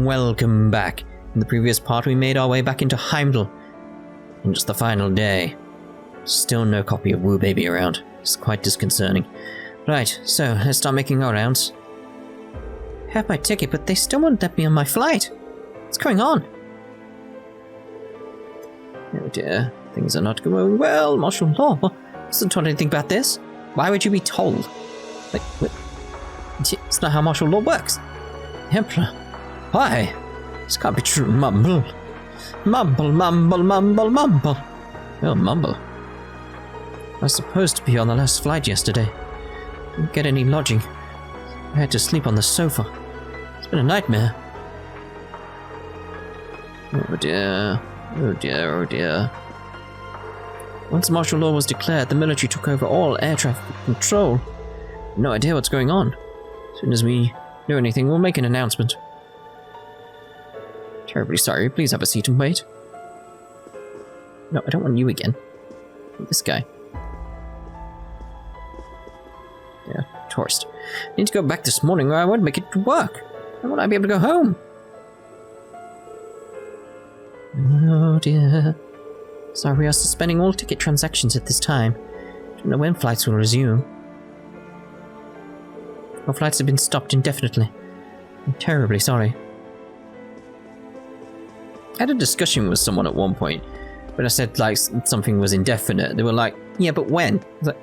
welcome back. In the previous part, we made our way back into Heimdall. On just the final day. Still no copy of Woo Baby around. It's quite disconcerting. Right, so let's start making our rounds. I have my ticket, but they still won't let me on my flight. What's going on? Oh dear, things are not going well, martial law. I wasn't told anything about this. Why would you be told? Like, what? It's not how martial law works. Emperor, why? This can't be true. Mumble. Mumble, mumble, mumble, mumble. Oh, mumble. I was supposed to be on the last flight yesterday. Didn't get any lodging. I had to sleep on the sofa. It's been a nightmare. Oh dear. Oh dear, oh dear. Once martial law was declared, the military took over all air traffic control. No idea what's going on. As soon as we know anything, we'll make an announcement. Terribly sorry, please have a seat and wait. No, I don't want you again. This guy. Yeah, tourist. I need to go back this morning or I won't make it to work. When will I be able to go home? Oh dear. Sorry, we are suspending all ticket transactions at this time. Don't know when flights will resume. Our flights have been stopped indefinitely. I'm terribly sorry. I had a discussion with someone at one point when I said like something was indefinite. They were like, yeah, but when? I was like,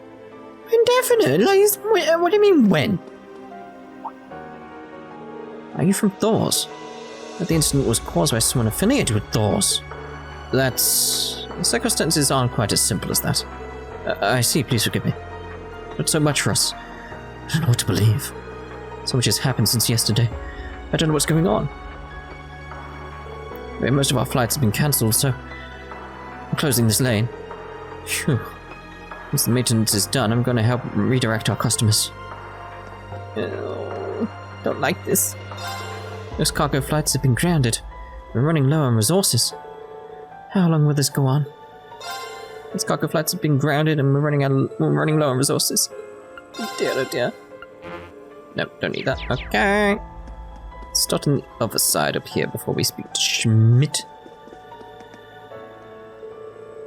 indefinite? Like, what do you mean when? Are you from Thors? But the incident was caused by someone affiliated with Thors. The circumstances aren't quite as simple as that. I see, please forgive me. Not so much for us. I don't know what to believe. So much has happened since yesterday. I don't know what's going on. Most of our flights have been cancelled, so I'm closing this lane. Phew. Once the maintenance is done, I'm going to help redirect our customers. Oh, don't like this. Those cargo flights have been grounded. We're running low on resources. How long will this go on? These cargo flights have been grounded and we're running low on resources. Oh dear, oh dear. Nope, don't need that. Okay. Start on the other side up here before we speak to Schmidt.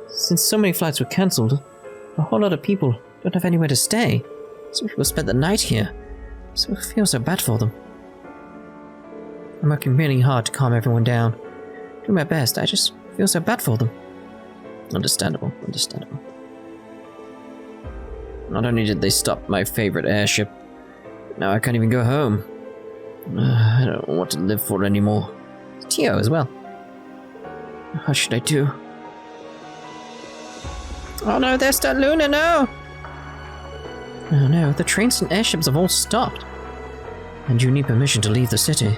Since so many flights were cancelled, a whole lot of people don't have anywhere to stay. Some people spent the night here, so I feel so bad for them. I'm working really hard to calm everyone down. Doing my best, I just feel so bad for them. Understandable, understandable. Not only did they stop my favorite airship, but now I can't even go home. I don't want to live for anymore. Tio as well. What should I do? Oh no, there's that Luna, no! Oh no, the trains and airships have all stopped. And you need permission to leave the city.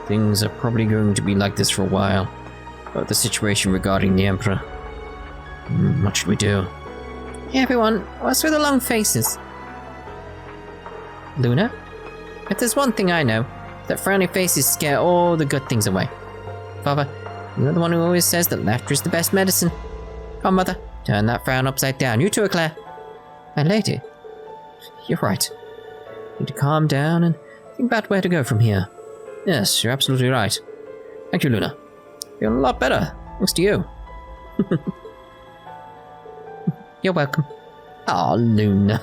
Things are probably going to be like this for a while. About the situation regarding the Emperor. What should we do? Hey everyone, what's with the long faces? Luna? If there's one thing I know, that frowny faces scare all the good things away. Father, you're the one who always says that laughter is the best medicine. Come, Mother, turn that frown upside down. You too, Claire. My lady, you're right. Need to calm down and think about where to go from here. Yes, you're absolutely right. Thank you, Luna. Feeling a lot better, thanks to you. You're welcome. Aw, Luna.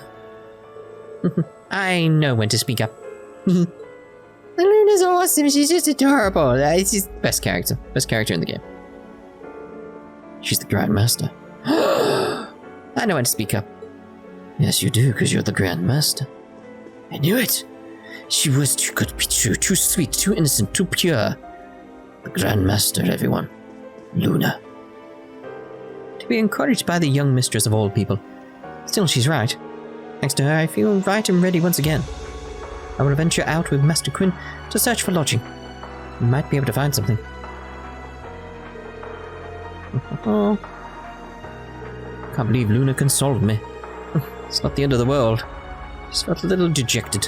I know when to speak up. Luna's awesome, she's just adorable. She's just best character in the game. She's the Grandmaster. I know when to speak up. Yes, you do, because you're the Grandmaster. I knew it. She was too good to be true, too sweet, too innocent, too pure. The Grandmaster, everyone. Luna. To be encouraged by the young mistress of all people. Still, she's right. Thanks to her, I feel right and ready once again. I will venture out with Master Quinn to search for lodging. We might be able to find something. Can't believe Luna consoled me. It's not the end of the world. Just felt a little dejected.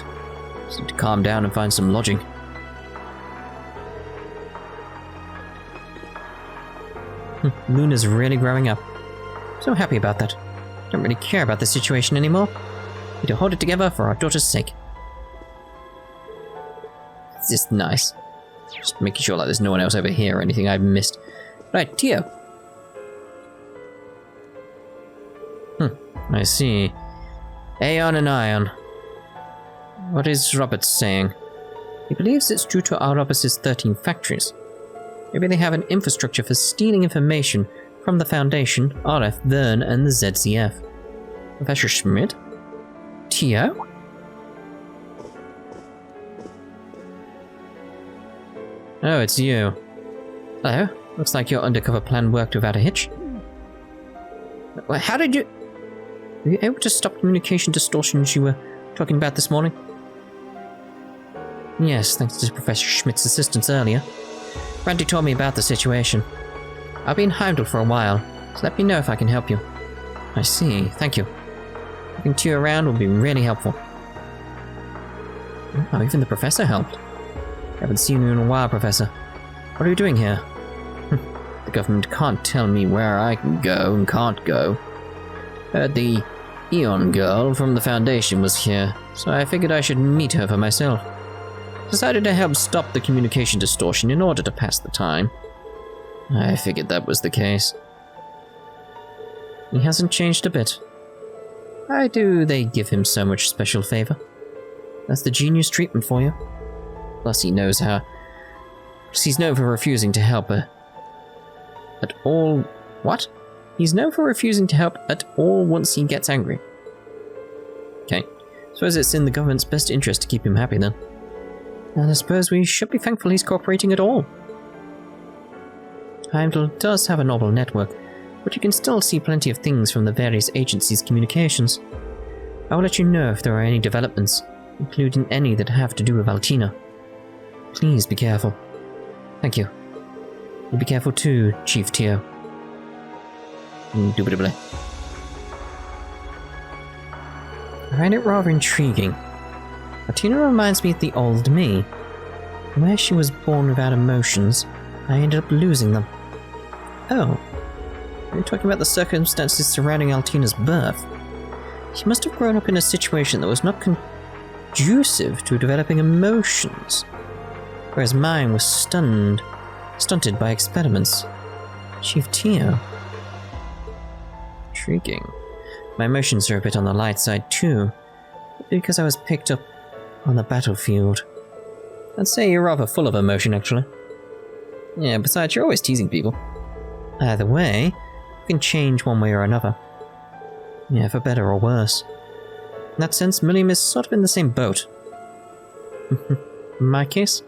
Just need to calm down and find some lodging. Luna's really growing up. So happy about that. Don't really care about the situation anymore. Need to hold it together for our daughter's sake. It's just nice. Just making sure like there's no one else over here or anything I've missed. Right, Tio. I see. Aeon and Ion. What is Robert saying? He believes it's due to Ouroboros' 13 factories. Maybe they have an infrastructure for stealing information from the Foundation, RF, Vern, and the ZCF. Professor Schmidt? Tio? Oh, it's you. Hello. Looks like your undercover plan worked without a hitch. Well, how did you... Were you able to stop communication distortions you were talking about this morning? Yes, thanks to Professor Schmidt's assistance earlier. Randy told me about the situation. I'll be in Heimdall for a while, so let me know if I can help you. I see, thank you. Having Tio around will be really helpful. Oh, even the Professor helped. Haven't seen you in a while, Professor. What are you doing here? The government can't tell me where I can go and can't go. Heard the Eon girl from the Foundation was here, so I figured I should meet her for myself. Decided to help stop the communication distortion in order to pass the time. I figured that was the case. He hasn't changed a bit. Why do they give him so much special favor? That's the genius treatment for you. Plus he knows how... He's known for refusing to help her. At all... What? He's known for refusing to help at all once he gets angry. Okay. Suppose it's in the government's best interest to keep him happy then. And I suppose we should be thankful he's cooperating at all. Heimdall does have a novel network, but you can still see plenty of things from the various agencies' communications. I will let you know if there are any developments, including any that have to do with Altina. Please be careful. Thank you. And be careful too, Chief Tio. Indubitably. I find it rather intriguing. Altina reminds me of the old me. Where she was born without emotions, I ended up losing them. Oh. Are you talking about the circumstances surrounding Altina's birth? She must have grown up in a situation that was not conducive to developing emotions, whereas mine was stunted by experiments. Chief Tio. Intriguing. My emotions are a bit on the light side too, because I was picked up on the battlefield. I'd say you're rather full of emotion, actually. Yeah, besides, you're always teasing people. Either way, you can change one way or another. Yeah, for better or worse. In that sense, Milliam is sort of in the same boat. In my case,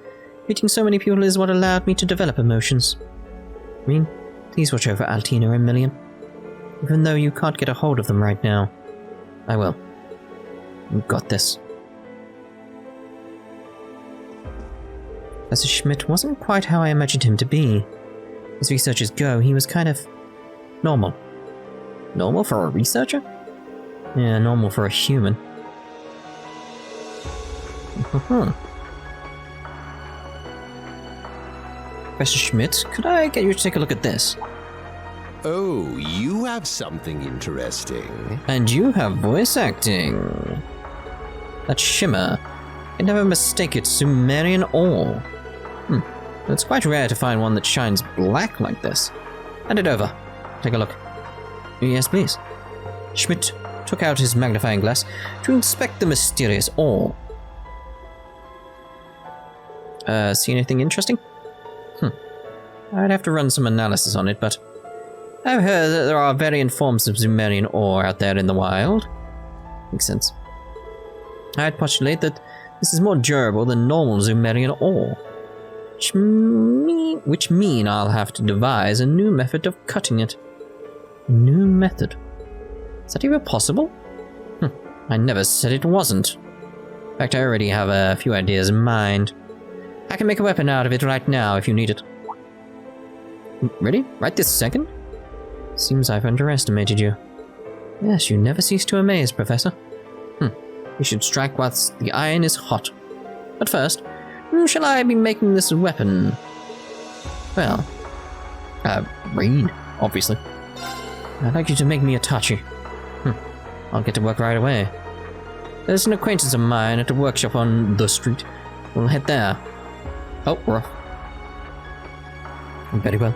meeting so many people is what allowed me to develop emotions. Rean, please watch over Altina and Milliam. Even though you can't get a hold of them right now. I will. You've got this. Professor Schmidt wasn't quite how I imagined him to be. As researchers go, he was kind of... normal. Normal for a researcher? Yeah, normal for a human. Professor Schmidt, could I get you to take a look at this? Oh, you have something interesting. And you have voice acting. That shimmer. I never mistake it Sumerian ore. It's quite rare to find one that shines black like this. Hand it over. Take a look. Yes, please. Schmidt took out his magnifying glass to inspect the mysterious ore. See anything interesting? I'd have to run some analysis on it, but I've heard that there are variant forms of Sumerian ore out there in the wild. Makes sense. I'd postulate that this is more durable than normal Sumerian ore. Which mean I'll have to devise a new method of cutting it. A new method? Is that even possible? I never said it wasn't. In fact, I already have a few ideas in mind. I can make a weapon out of it right now if you need it. Ready? Right this second? Seems I've underestimated you. Yes, you never cease to amaze, Professor. We should strike whilst the iron is hot. But first, who shall I be making this weapon? Well, Rean, obviously. I'd like you to make me a tachi. I'll get to work right away. There's an acquaintance of mine at a workshop on the street. We'll head there. Oh, we're off. Very well.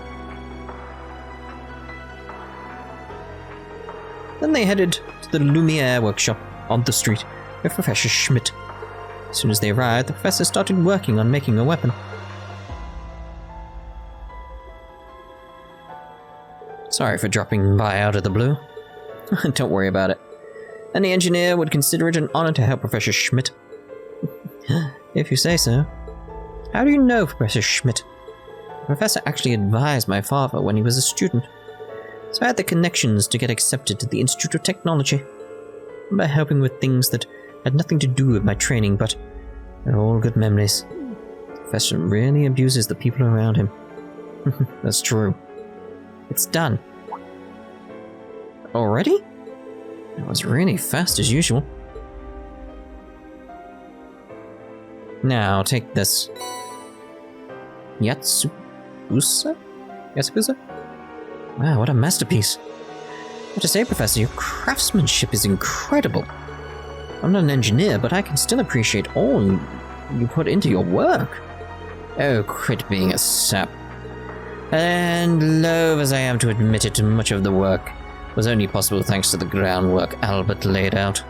Then they headed to the Lumiere workshop on the street with Professor Schmidt. As soon as they arrived, the professor started working on making a weapon. Sorry for dropping by out of the blue. Don't worry about it. Any engineer would consider it an honor to help Professor Schmidt. If you say so. How do you know Professor Schmidt? The professor actually advised my father when he was a student, so I had the connections to get accepted to the Institute of Technology. By helping with things that had nothing to do with my training, but they're all good memories. The professor really abuses the people around him. That's true. It's done. Already? It was really fast as usual. Now, take this. Yatsubusa? Wow, what a masterpiece. I have to say, Professor, your craftsmanship is incredible. I'm not an engineer, but I can still appreciate all you put into your work. Oh, quit being a sap. And loath as I am to admit it, much of the work was only possible thanks to the groundwork Albert laid out.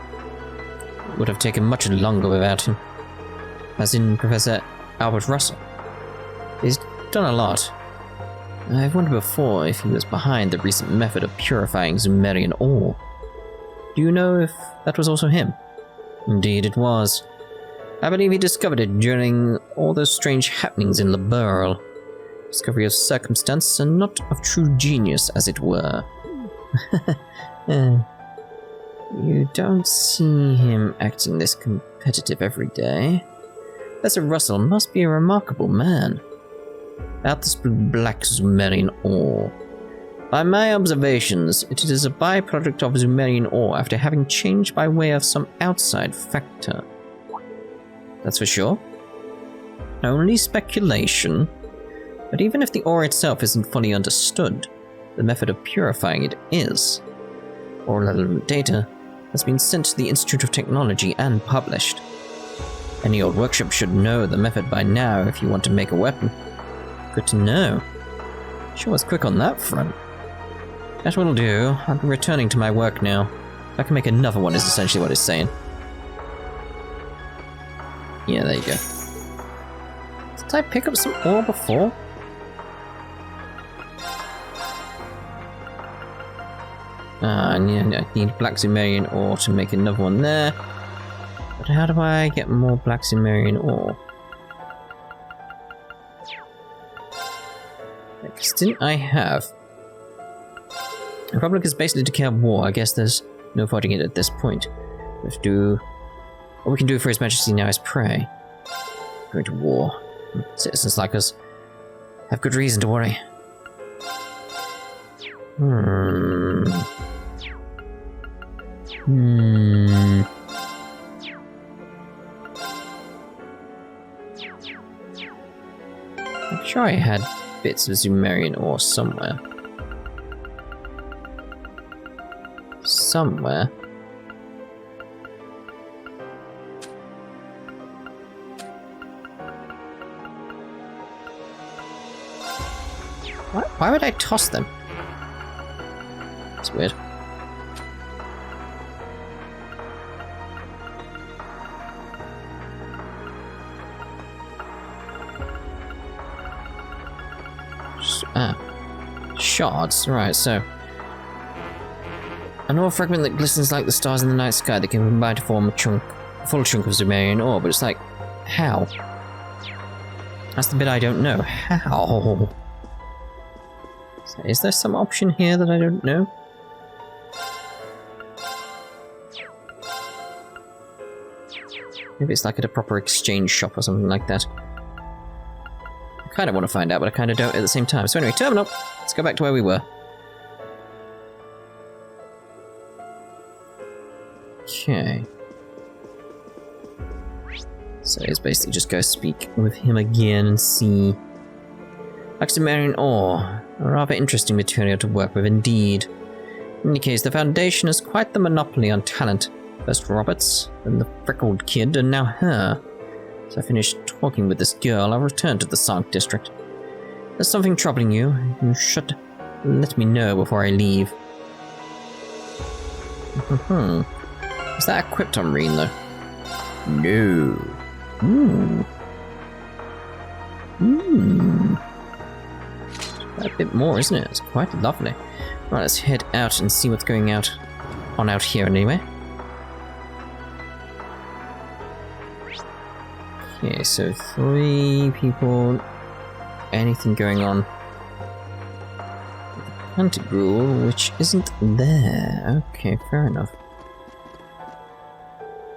It would have taken much longer without him. As in Professor Albert Russell. He's done a lot. I've wondered before if he was behind the recent method of purifying Sumerian ore. Do you know if that was also him? Indeed it was. I believe he discovered it during all those strange happenings in Laburl. Discovery of circumstance and not of true genius, as it were. You don't see him acting this competitive every day. Professor Russell must be a remarkable man. About this black Sumerian ore. By my observations, it is a byproduct of Sumerian ore after having changed by way of some outside factor. That's for sure. Only speculation. But even if the ore itself isn't fully understood, the method of purifying it is. All relevant data has been sent to the Institute of Technology and published. Any old workshop should know the method by now if you want to make a weapon. Good to know. Sure was quick on that front. That will do. I'll be returning to my work now. If I can make another one is essentially what it's saying. Yeah, there you go. Did I pick up some ore before? I need black Sumerian ore to make another one there. But how do I get more black Sumerian ore? Because didn't I have... The Republic has basically declared war. I guess there's no fighting it at this point. We have to do... What we can do for His Majesty now is pray. Going to war. Citizens like us have good reason to worry. I'm sure I had bits of Sumerian ore somewhere. Why would I toss them? That's weird. Shards. Right, so... An ore fragment that glistens like the stars in the night sky that can combine to form a full chunk of Sumerian ore, but it's like... How? That's the bit I don't know. How? Is there some option here that I don't know? Maybe it's like at a proper exchange shop or something like that. I kind of want to find out, but I kind of don't at the same time. So anyway, terminal. Let's go back to where we were. Okay. So it's basically just go speak with him again and see. Like Sumerian ore, a rather interesting material to work with indeed. In any case, the Foundation has quite the monopoly on talent. First Roberts, then the freckled kid, and now her. So I finished talking with this girl, I'll return to the Sank district. there's something troubling you, you should let me know before I leave. Is that equipped on Rean, though? No. Quite a bit more, isn't it? It's quite lovely. Right, let's head out and see what's going on out here anyway. Okay, so 3 people. Anything going on? Hunted rule, which isn't there. Okay, fair enough.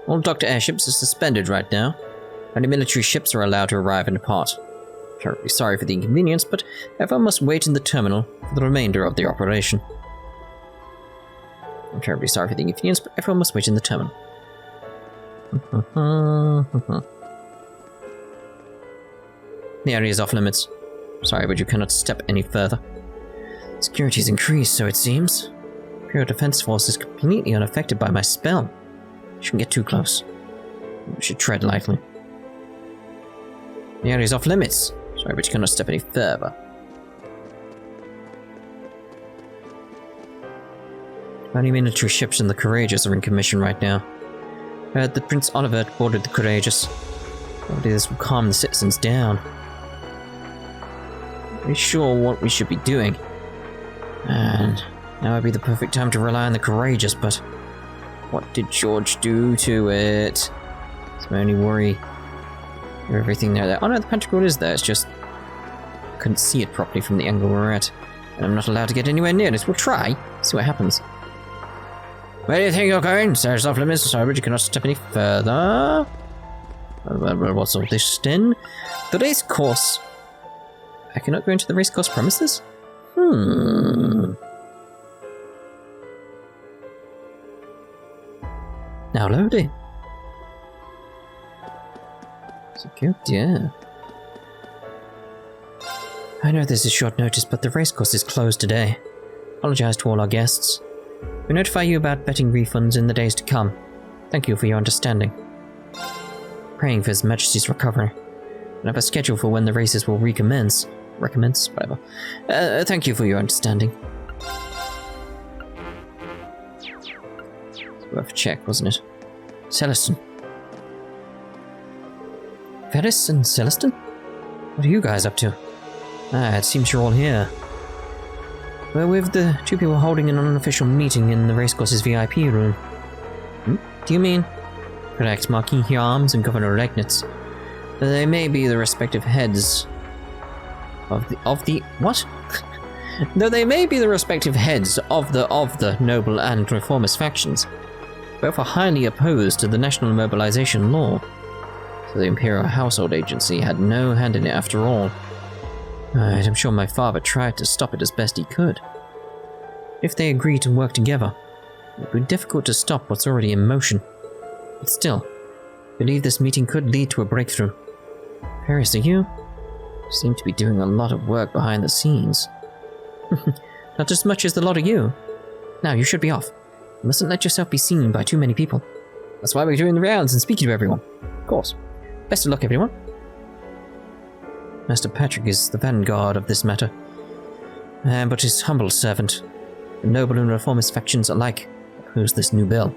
All doctor airships are suspended right now. Only military ships are allowed to arrive and depart. Terribly sorry for the inconvenience, but everyone must wait in the terminal for the remainder of the operation. I'm terribly sorry for the inconvenience, but everyone must wait in the terminal. The area is off limits. Sorry, but you cannot step any further. Security's increased, so it seems. Imperial Defense Force is completely unaffected by my spell. Shouldn't get too close. We should tread lightly. The area is off limits. Sorry, but you cannot step any further. Only military ships and the Courageous are in commission right now. I heard that Prince Oliver boarded the Courageous. Probably this will calm the citizens down. Pretty sure what we should be doing. And now would be the perfect time to rely on the Courageous, but what did George do to it? It's my only worry. Everything there. Oh no, the pentacle is there, it's just I couldn't see it properly from the angle we're at. And I'm not allowed to get anywhere near this. We'll try, see what happens. Where do you think you're going? Sarah's off limits, sorry, but you cannot step any further. What's all this then? The race course. I cannot go into the race course premises? Now loading. It's a good idea. I know this is short notice, but the race course is closed today. Apologize to all our guests. We'll notify you about betting refunds in the days to come. Thank you for your understanding. Praying for His Majesty's recovery. And have a schedule for when the races will recommence. Whatever. Thank you for your understanding. It's worth a check, wasn't it? Celestin. Ferris and Celestin? What are you guys up to? It seems you're all here. We're with the 2 people holding an unofficial meeting in the racecourse's VIP room. Do you mean? Correct, Marquis Hyams and Governor Legnitz. They may be the respective heads of the what? Though they may be the respective heads of the noble and reformist factions, both are highly opposed to the national mobilization law. So the Imperial Household Agency had no hand in it after all. I'm sure my father tried to stop it as best he could. If they agree to work together, it would be difficult to stop what's already in motion. But still, I believe this meeting could lead to a breakthrough. Ferris, are you? You seem to be doing a lot of work behind the scenes. Not as much as the lot of you. Now, you should be off. You mustn't let yourself be seen by too many people. That's why we're doing the rounds and speaking to everyone. Of course. Best of luck, everyone. Master Patrick is the vanguard of this matter. But his humble servant. The noble and reformist factions alike oppose this new bill.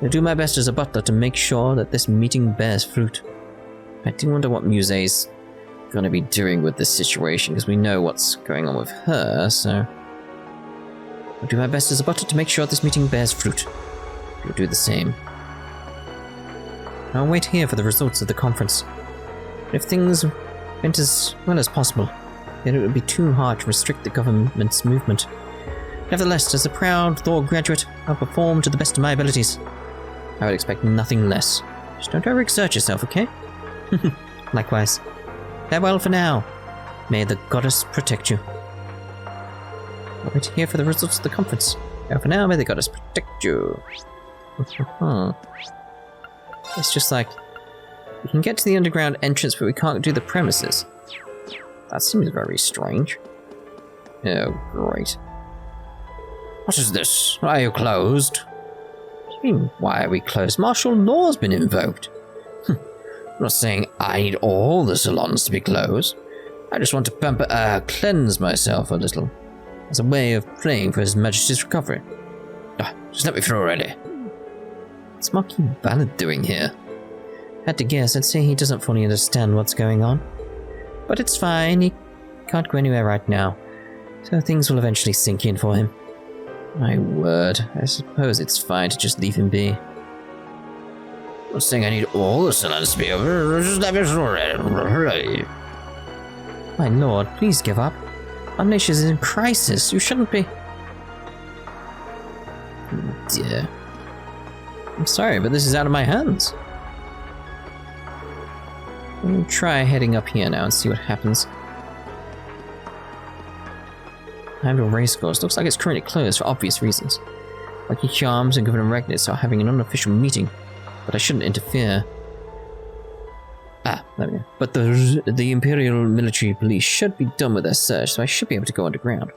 I'll do my best as a butler to make sure that this meeting bears fruit. I do wonder what Muse's going to be doing with this situation, because we know what's going on with her, so I'll do my best as a butler to make sure this meeting bears fruit. You'll do the same. I'll wait here for the results of the conference. If things went as well as possible, then it would be too hard to restrict the government's movement. Nevertheless, as a proud Thor graduate, I'll perform to the best of my abilities. I would expect nothing less. Just don't overexert yourself, okay? Likewise. Farewell for now. May the goddess protect you. I'll wait here for the results of the conference. Farewell for now, may the goddess protect you. It's just like, we can get to the underground entrance, but we can't do the premises. That seems very strange. Oh, great. What is this? Why are you closed? What do you mean, why are we closed? Martial law's been invoked. I'm not saying I need all the salons to be closed. I just want to cleanse myself a little, as a way of praying for His Majesty's recovery. Just let me through already. What's Marquis Ballard doing here? Had to guess, I'd say he doesn't fully understand what's going on. But it's fine, he can't go anywhere right now, so things will eventually sink in for him. My word, I suppose it's fine to just leave him be. I'm not saying I need all the Celestials to be over, just let me through already. My lord, please give up. Our nation is in crisis, you shouldn't be... Oh dear. I'm sorry, but this is out of my hands. We'll try heading up here now and see what happens. Handle Racecourse. Looks like it's currently closed for obvious reasons. Lucky Charms and Governor Regnitz are having an unofficial meeting, but I shouldn't interfere. There we go. But the Imperial Military Police should be done with their search, so I should be able to go underground.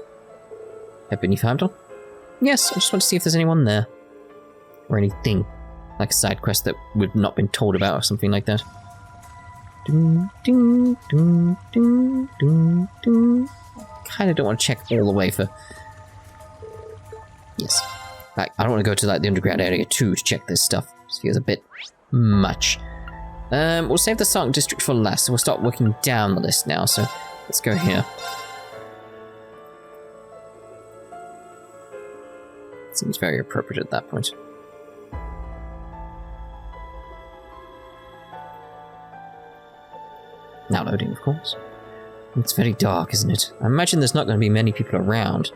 Head beneath Hamdall? Yes, I just want to see if there's anyone there. Or anything. Like a side quest that we've not been told about or something like that. Kinda don't want to check all the way for... Yes. Like, I don't want to go to like the underground area too to check this stuff. This feels a bit much. We'll save the Sark District for last, so we'll start working down the list now, so let's go here. Seems very appropriate at that point. Now loading, of course. It's very dark, isn't it? I imagine there's not going to be many people around.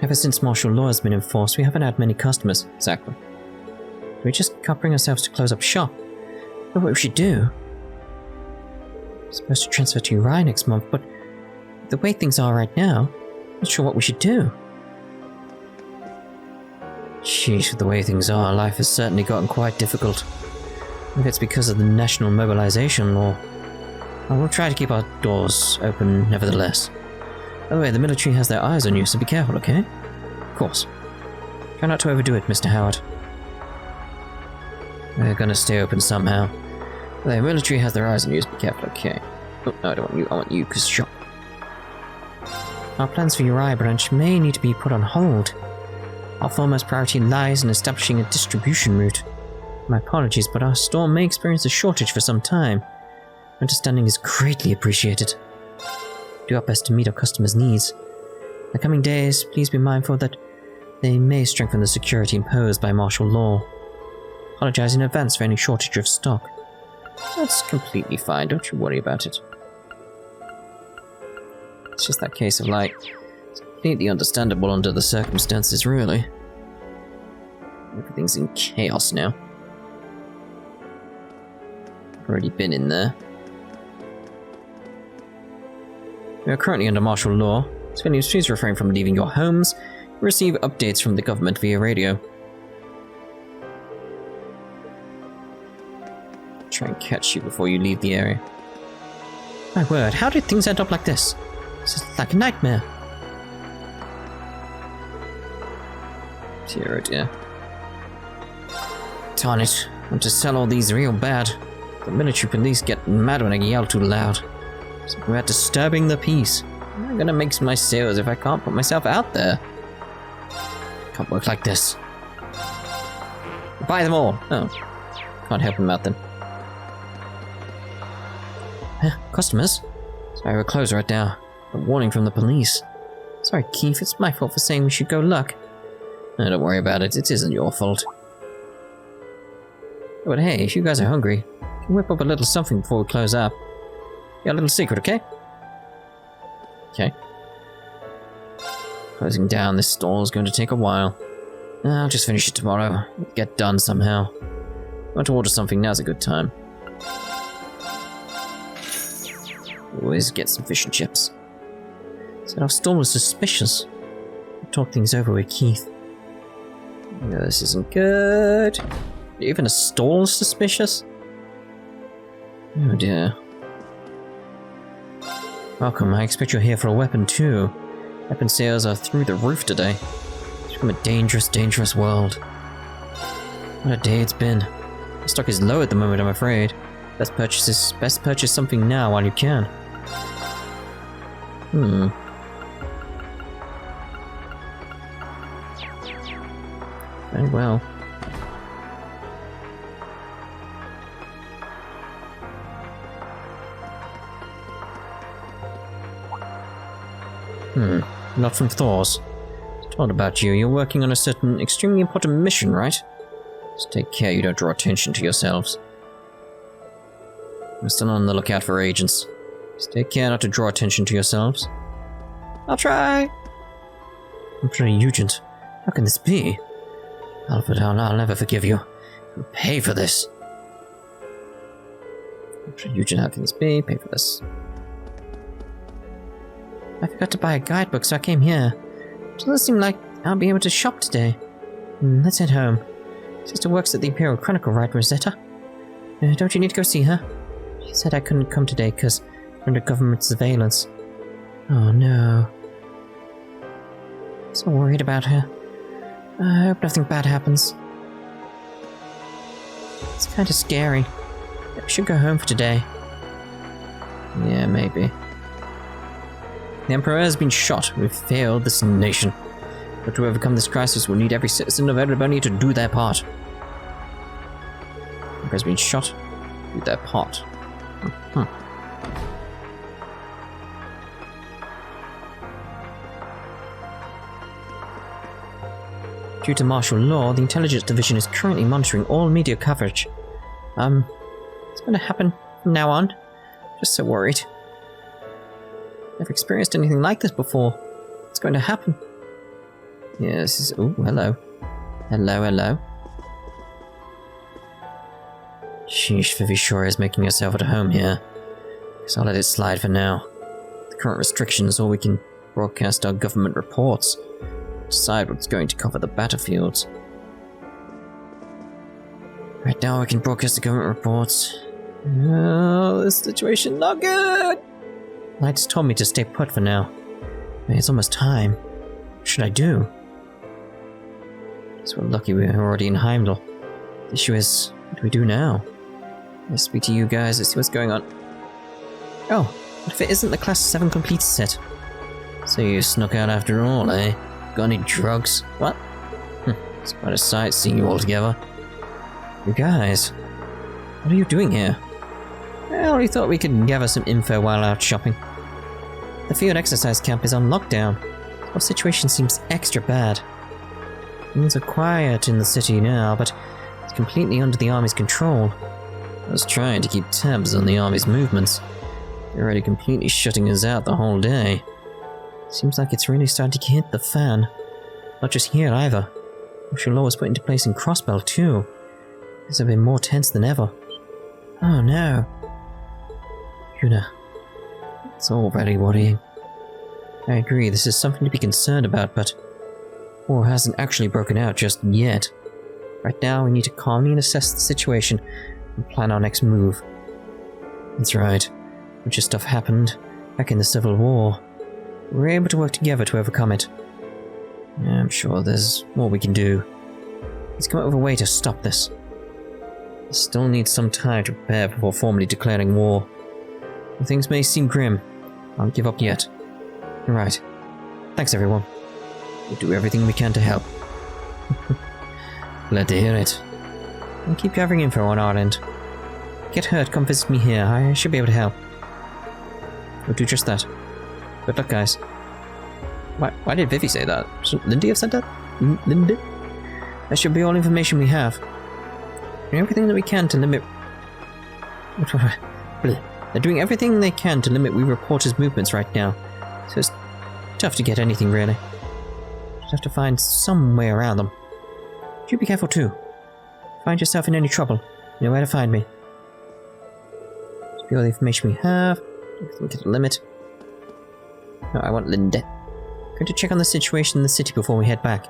Ever since martial law has been enforced, we haven't had many customers. Exactly. We just can't bring ourselves to close up shop. Know what we should do? I'm supposed to transfer to Uriah next month, but the way things are right now, I'm not sure what we should do. Sheesh, with the way things are, life has certainly gotten quite difficult. If it's because of the national mobilization law, well, we'll try to keep our doors open nevertheless. By the way, the military has their eyes on you, so be careful, okay? Of course. Try not to overdo it, Mr. Howard. We're gonna stay open somehow. The military has their eyes on you, so be careful, okay? Oh, no, I don't want you. I want you, because shop. Our plans for Uriah branch may need to be put on hold. Our foremost priority lies in establishing a distribution route. My apologies, but our store may experience a shortage for some time. Understanding is greatly appreciated. Do our best to meet our customers' needs. In the coming days, please be mindful that they may strengthen the security imposed by martial law. Apologize in advance for any shortage of stock. That's completely fine, don't you worry about it. It's just that case of like, it's completely understandable under the circumstances, really. Everything's in chaos now. I've already been in there. We are currently under martial law. Civilians, please refrain from leaving your homes. Receive updates from the government via radio. Try and catch you before you leave the area. My word, how did things end up like this? This is like a nightmare. Dear, oh dear. Darn it, I want to sell all these real bad. The military police get mad when I yell too loud. Something about disturbing the peace. How am I gonna make my sales if I can't put myself out there? Can't work like this. Buy them all! Oh. Can't help them out then. Customers? Sorry, we're closed right now. A warning from the police. Sorry, Keith, it's my fault for saying we should go luck. No, don't worry about it, it isn't your fault. But hey, if you guys are hungry, you can whip up a little something before we close up. Got a little secret, okay? Okay. Closing down this store is going to take a while. I'll just finish it tomorrow. Get done somehow. Want to order something, now's a good time. Always get some fish and chips. Said our store was suspicious. I'll talk things over with Keith. No, this isn't good. Even a stall is suspicious? Oh dear. Welcome, I expect you're here for a weapon too. Weapon sales are through the roof today. It's become a dangerous, dangerous world. What a day it's been. The stock is low at the moment, I'm afraid. Best purchase something now while you can. Very well. Not from Thors. Told about you. You're working on a certain extremely important mission, right? Just take care you don't draw attention to yourselves. We're still on the lookout for agents. Just take care not to draw attention to yourselves. I'll try! Emperor Eugent, how can this be? Alfred, I'll never forgive you. You'll pay for this. Emperor Eugent, how can this be? Pay for this. I forgot to buy a guidebook, so I came here. It doesn't seem like I'll be able to shop today. Let's head home. Sister works at the Imperial Chronicle, right, Rosetta? Don't you need to go see her? She said I couldn't come today because we're under government surveillance. Oh no. I'm so worried about her. I hope nothing bad happens. It's kind of scary. I should go home for today. Yeah, maybe. The Emperor has been shot. We've failed this nation. But to overcome this crisis, we'll need every citizen of Erebonia to do their part. The Emperor has been shot. Do their part. Due to martial law, the Intelligence Division is currently monitoring all media coverage. What's going to happen from now on? Just so worried. Never experienced anything like this before. What's going to happen? Yeah, this is... Ooh, hello. Hello. Sheesh, Vivi sure is making herself at home here. Guess I'll let it slide for now. The current restrictions, all we can broadcast our government reports. Decide what's going to cover the battlefields. Right now we can broadcast the government reports. Oh, this situation not good! Lights told me to stay put for now. It's almost time. What should I do? So we're lucky we're already in Heimdall. The issue is, what do we do now? Let's speak to you guys, let's see what's going on. Oh, what if it isn't the Class VII complete set? So you snuck out after all, eh? Got any drugs? What? It's quite a sight seeing you all together. You guys, what are you doing here? Well, we thought we could gather some info while out shopping. The field exercise camp is on lockdown. Our situation seems extra bad. Things are quiet in the city now, but it's completely under the army's control. I was trying to keep tabs on the army's movements. They're already completely shutting us out the whole day. Seems like it's really starting to hit the fan. Not just here either. Martial law was put into place in Crossbell too. Things have been more tense than ever. Oh no. Yuna. It's all very worrying. I agree, this is something to be concerned about, but war hasn't actually broken out just yet. Right now, we need to calmly assess the situation and plan our next move. That's right. A bunch of stuff happened back in the Civil War. We were able to work together to overcome it. Yeah, I'm sure there's more we can do. Let's come up with a way to stop this. We still need some time to prepare before formally declaring war. Things may seem grim. I won't give up yet. You're right. Thanks, everyone. We'll do everything we can to help. Glad to hear it. I'll keep gathering info on our end. Get hurt, come visit me here. I should be able to help. We'll do just that. Good luck, guys. Why did Vivi say that? Should Lindy have said that? Lindy? That should be all information we have. Doing everything that we can to limit... They're doing everything they can to limit we reporters' movements right now. So it's tough to get anything, really. Just have to find some way around them. You be careful, too. Find yourself in any trouble, you know where to find me. Just be all the information we have. Everything to the limit. No, I want Linda. Going to check on the situation in the city before we head back.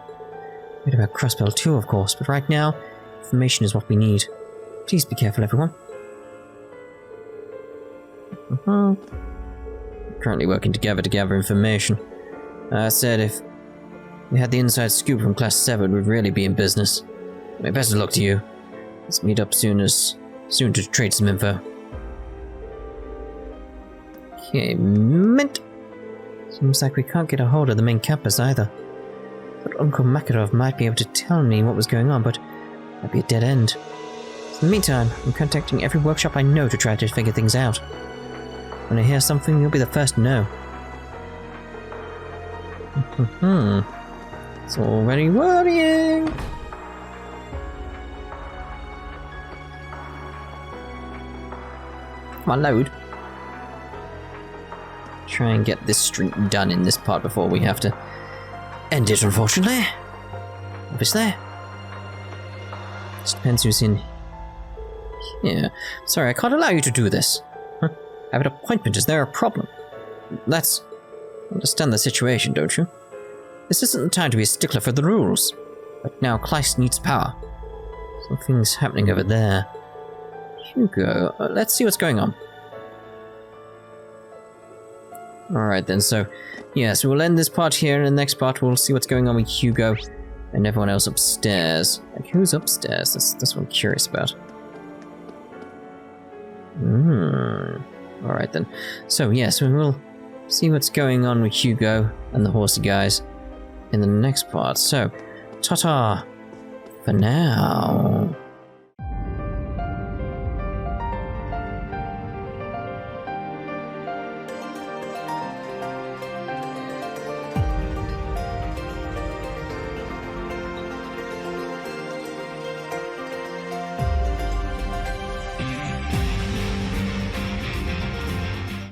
Read about Crossbell too, of course, but right now, information is what we need. Please be careful, everyone. We're currently working together to gather information. I said if we had the inside scoop from Class VII, we'd really be in business. My best of luck to you. Let's meet up soon to trade some info. Okay, Mint. Seems like we can't get a hold of the main campus either. But Uncle Makarov might be able to tell me what was going on, but that'd be a dead end. In the meantime, I'm contacting every workshop I know to try to figure things out. When I hear something, you'll be the first to know. It's already worrying. Come on, load. Try and get this street done in this part before we have to end it, unfortunately. Obviously. Just depends who's in here. Sorry, I can't allow you to do this. Huh? I have an appointment. Is there a problem? Let's understand the situation, don't you? This isn't the time to be a stickler for the rules. But now Kleist needs power. Something's happening over there. Hugo, let's see what's going on. Alright then, so we'll end this part here, and in the next part we'll see what's going on with Hugo and everyone else upstairs. Like, who's upstairs? That's what I'm curious about. Alright then. So yes, we will see what's going on with Hugo and the horsey guys in the next part. So, ta-ta for now.